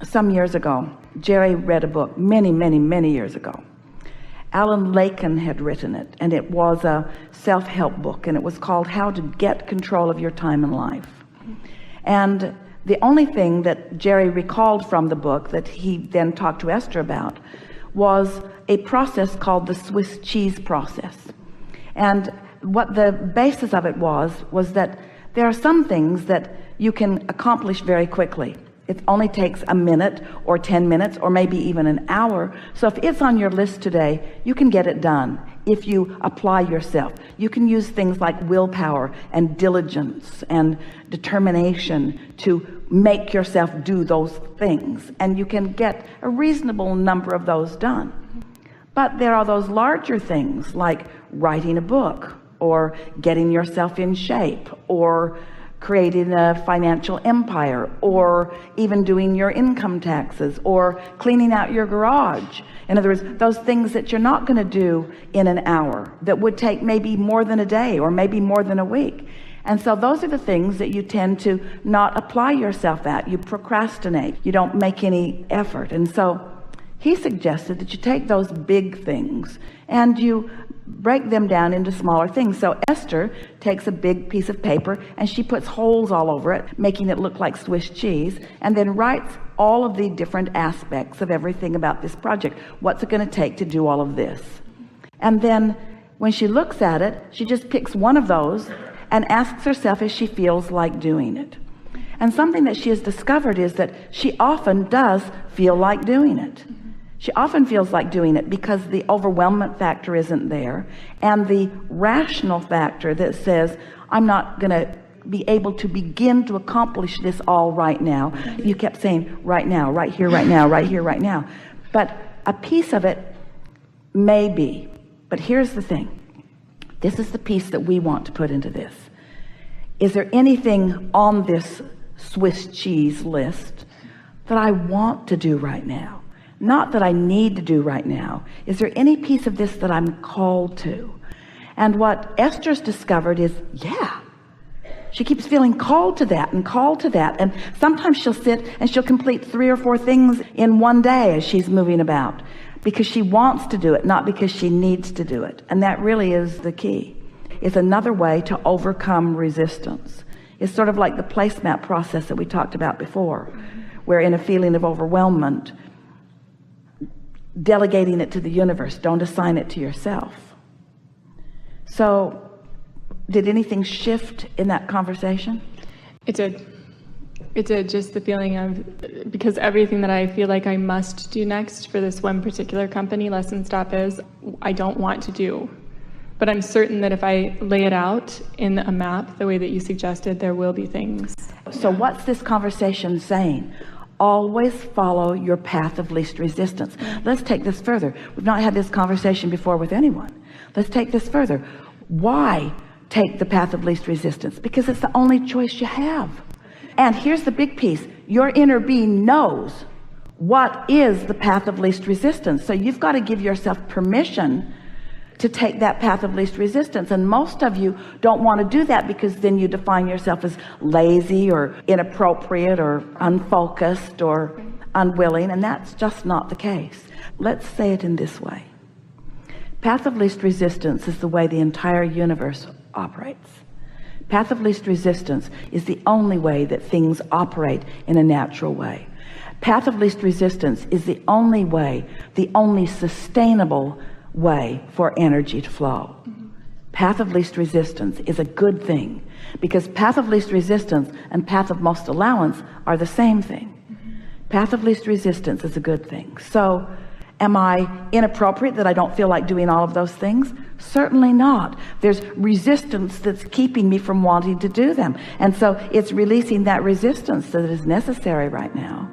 Some years ago, Jerry read a book many years ago. Alan Laken had written it, and it was a self-help book, and it was called How to Get Control of Your Time in Life. And the only thing that Jerry recalled from the book that he then talked to Esther about was a process called the Swiss cheese process. And what the basis of it was that there are some things that you can accomplish very quickly. It only takes a minute or 10 minutes or maybe even an hour. So if it's on your list today, you can get it done if you apply yourself. You can use things like willpower and diligence and determination to make yourself do those things, and you can get a reasonable number of those done. But there are those larger things like writing a book or getting yourself in shape or creating a financial empire or even doing your income taxes or cleaning out your garage. In other words, those things that you're not going to do in an hour, that would take maybe more than a day or maybe more than a week. And so those are the things that you tend to not apply yourself at. You procrastinate. You don't make any effort. And so he suggested that you take those big things and you break them down into smaller things. So Esther takes a big piece of paper and she puts holes all over it, making it look like Swiss cheese, and then writes all of the different aspects of everything about this project. What's it going to take to do all of this? And then when she looks at it, she just picks one of those and asks herself if she feels like doing it. And something that she has discovered is that she often does feel like doing it. She often feels like doing it because the overwhelmment factor isn't there, and the rational factor that says, I'm not going to be able to begin to accomplish this all right now. You kept saying right now, right here, right now, right here, right now. But a piece of it may be. But here's the thing. This is the piece that we want to put into this. Is there anything on this Swiss cheese list that I want to do right now? Not that I need to do right now. Is there any piece of this that I'm called to? And what Esther's discovered is, yeah, she keeps feeling called to that and called to that. And sometimes she'll sit and she'll complete 3 or 4 things in one day as she's moving about, because she wants to do it, not because she needs to do it. And that really is the key. It's another way to overcome resistance. It's sort of like the placemat process that we talked about before, where in a feeling of overwhelmment, delegating it to the universe, don't assign it to yourself. So did anything shift in that conversation? It did, just the feeling of, because everything that I feel like I must do next for this one particular company, Lesson Stop, is I don't want to do. But I'm certain that if I lay it out in a map the way that you suggested, there will be things. So what's this conversation saying? Always follow your path of least resistance. Let's take this further. We've not had this conversation before with anyone. Let's take this further. Why take the path of least resistance? Because it's the only choice you have. And here's the big piece. Your inner being knows what is the path of least resistance. So you've got to give yourself permission to take that path of least resistance. And most of you don't want to do that because then you define yourself as lazy or inappropriate or unfocused or unwilling, and that's just not the case. Let's say it in this way. Path of least resistance is the way the entire universe operates. Path of least resistance is the only way that things operate in a natural way. Path of least resistance is the only way, the only sustainable way for energy to flow. Path of least resistance is a good thing, because path of least resistance and path of most allowance are the same thing. Path of least resistance is a good thing. So am I inappropriate that I don't feel like doing all of those things? Certainly not. There's resistance that's keeping me from wanting to do them, and so it's releasing that resistance that is necessary right now.